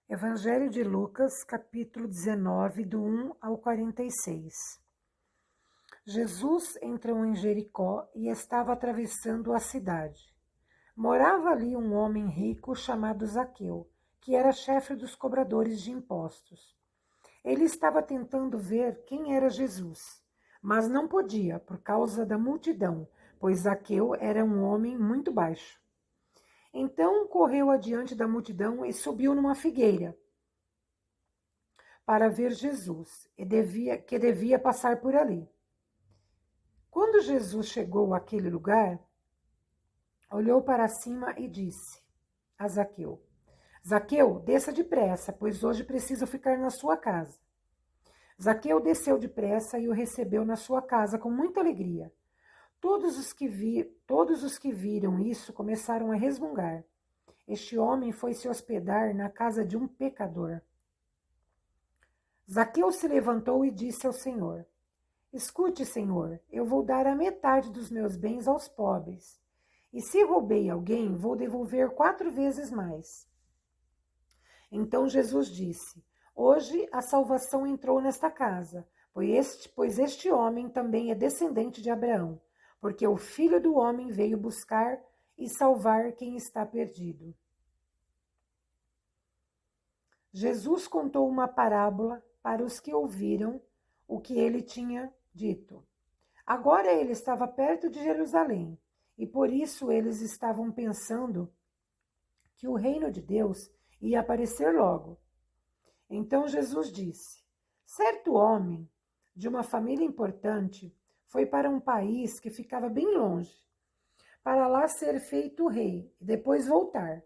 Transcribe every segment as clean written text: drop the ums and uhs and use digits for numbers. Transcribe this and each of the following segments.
Evangelho de Lucas, capítulo 19, do 1 ao 46. Jesus entrou em Jericó e estava atravessando a cidade. Morava ali um homem rico chamado Zaqueu, que era chefe dos cobradores de impostos. Ele estava tentando ver quem era Jesus, mas não podia por causa da multidão, pois Zaqueu era um homem muito baixo. Então correu adiante da multidão e subiu numa figueira para ver Jesus, que devia passar por ali. Quando Jesus chegou àquele lugar, olhou para cima e disse a Zaqueu: Zaqueu, desça depressa, pois hoje preciso ficar na sua casa. Zaqueu desceu depressa e o recebeu na sua casa com muita alegria. Todos os que viram isso começaram a resmungar. Este homem foi se hospedar na casa de um pecador. Zaqueu se levantou e disse ao Senhor: Escute, Senhor, eu vou dar a metade dos meus bens aos pobres. E se roubei alguém, vou devolver 4 vezes mais. Então Jesus disse: Hoje a salvação entrou nesta casa, pois este homem também é descendente de Abraão, porque o Filho do Homem veio buscar e salvar quem está perdido. Jesus contou uma parábola para os que ouviram o que ele tinha dito. Agora ele estava perto de Jerusalém, e por isso eles estavam pensando que o reino de Deus ia aparecer logo. Então Jesus disse: Certo homem de uma família importante foi para um país que ficava bem longe, para lá ser feito rei e depois voltar.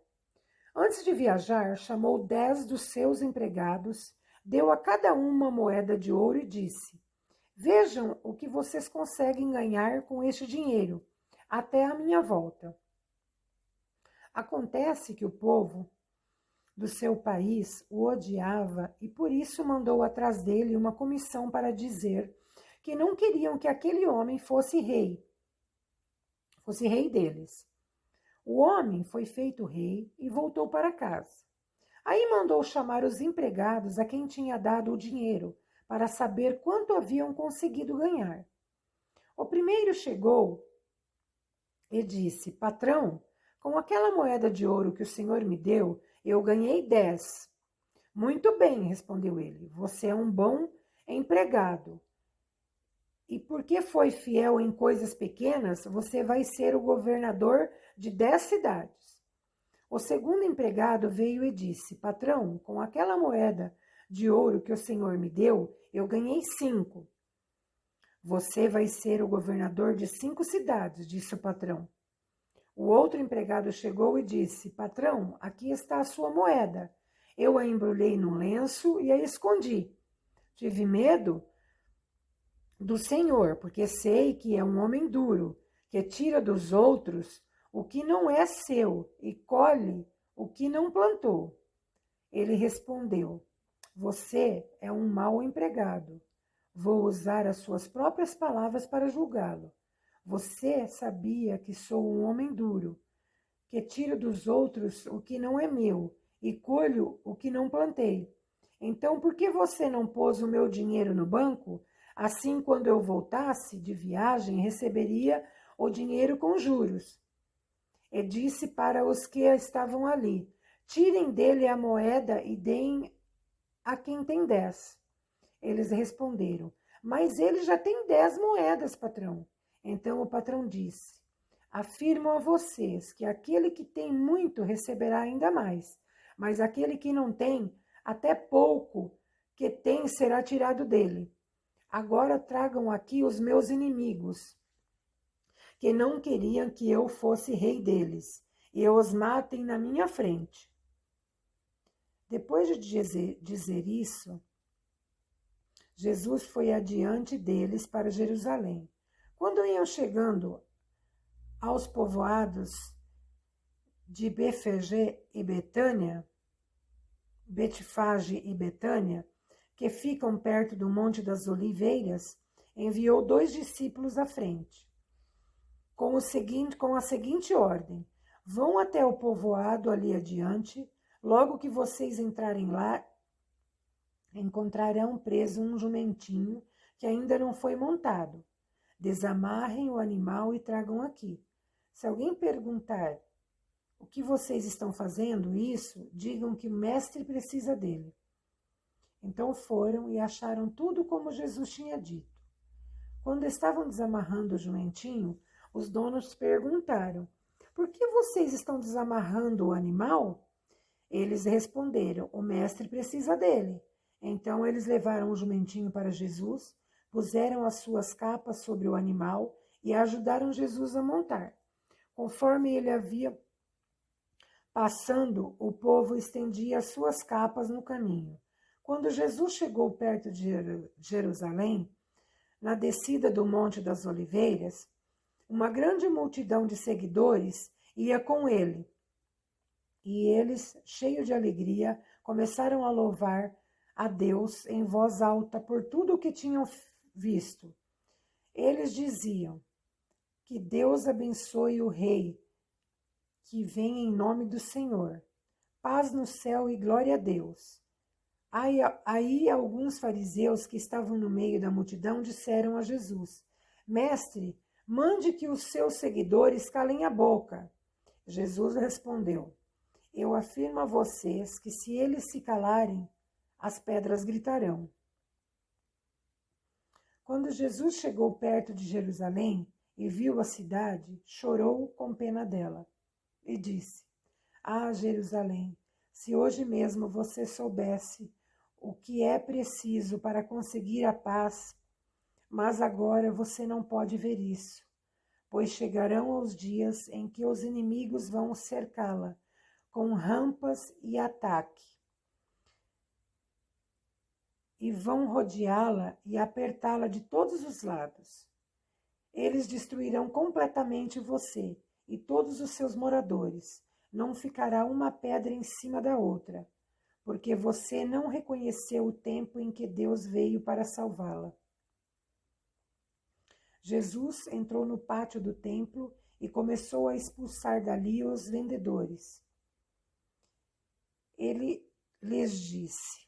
Antes de viajar, chamou 10 dos seus empregados, deu a cada um uma moeda de ouro e disse: Vejam o que vocês conseguem ganhar com este dinheiro, até a minha volta. Acontece que o povo do seu país o odiava e por isso mandou atrás dele uma comissão para dizer que não queriam que aquele homem fosse rei deles. O homem foi feito rei e voltou para casa. Aí mandou chamar os empregados a quem tinha dado o dinheiro, para saber quanto haviam conseguido ganhar. O primeiro chegou e disse: Patrão, com aquela moeda de ouro que o senhor me deu, eu ganhei 10. Muito bem, respondeu ele, você é um bom empregado. E porque foi fiel em coisas pequenas, você vai ser o governador de 10 cidades. O segundo empregado veio e disse: Patrão, com aquela moeda de ouro que o senhor me deu, eu ganhei 5. Você vai ser o governador de 5 cidades, disse o patrão. O outro empregado chegou e disse: Patrão, aqui está a sua moeda. Eu a embrulhei num lenço e a escondi. Tive medo do Senhor, porque sei que é um homem duro, que tira dos outros o que não é seu e colhe o que não plantou. Ele respondeu: Você é um mau empregado. Vou usar as suas próprias palavras para julgá-lo. Você sabia que sou um homem duro, que tiro dos outros o que não é meu e colho o que não plantei. Então, por que você não pôs o meu dinheiro no banco? Assim, quando eu voltasse de viagem, receberia o dinheiro com juros. E disse para os que estavam ali: Tirem dele a moeda e deem a quem tem 10. Eles responderam: Mas ele já tem 10 moedas, patrão. Então o patrão disse: Afirmo a vocês que aquele que tem muito receberá ainda mais, mas aquele que não tem, até pouco que tem será tirado dele. Agora tragam aqui os meus inimigos, que não queriam que eu fosse rei deles, e os matem na minha frente. Depois de dizer isso, Jesus foi adiante deles para Jerusalém. Quando iam chegando aos povoados de Betfage e Betânia, que ficam perto do Monte das Oliveiras, enviou 2 discípulos à frente, com a seguinte ordem: Vão até o povoado ali adiante, Logo que vocês entrarem lá, encontrarão preso um jumentinho que ainda não foi montado. Desamarrem o animal e tragam aqui. Se alguém perguntar o que vocês estão fazendo isso, digam que o mestre precisa dele. Então foram e acharam tudo como Jesus tinha dito. Quando estavam desamarrando o jumentinho, os donos perguntaram: por que vocês estão desamarrando o animal? Eles responderam: o mestre precisa dele. Então eles levaram o jumentinho para Jesus, puseram as suas capas sobre o animal e ajudaram Jesus a montar. Conforme ele havia passando, o povo estendia as suas capas no caminho. Quando Jesus chegou perto de Jerusalém, na descida do Monte das Oliveiras, uma grande multidão de seguidores ia com ele. E eles, cheios de alegria, começaram a louvar a Deus em voz alta por tudo o que tinham visto. Eles diziam: que Deus abençoe o Rei, que vem em nome do Senhor. Paz no céu e glória a Deus. Aí alguns fariseus que estavam no meio da multidão disseram a Jesus: Mestre, mande que os seus seguidores calem a boca. Jesus respondeu: eu afirmo a vocês que se eles se calarem, as pedras gritarão. Quando Jesus chegou perto de Jerusalém e viu a cidade, chorou com pena dela e disse: ah, Jerusalém, se hoje mesmo você soubesse o que é preciso para conseguir a paz, mas agora você não pode ver isso, pois chegarão os dias em que os inimigos vão cercá-la com rampas e ataque, e vão rodeá-la e apertá-la de todos os lados. Eles destruirão completamente você e todos os seus moradores. Não ficará uma pedra em cima da outra, porque você não reconheceu o tempo em que Deus veio para salvá-la. Jesus entrou no pátio do templo e começou a expulsar dali os vendedores. Ele lhes disse: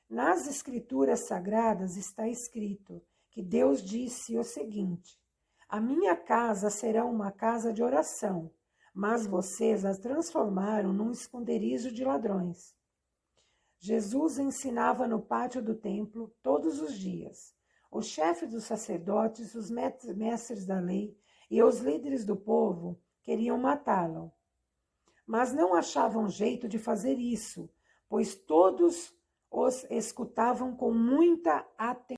nas Escrituras Sagradas está escrito que Deus disse o seguinte: a minha casa será uma casa de oração, mas vocês a transformaram num esconderijo de ladrões. Jesus ensinava no pátio do templo todos os dias. Os chefes dos sacerdotes, os mestres da lei e os líderes do povo queriam matá-lo, mas não achavam jeito de fazer isso, pois todos os escutavam com muita atenção.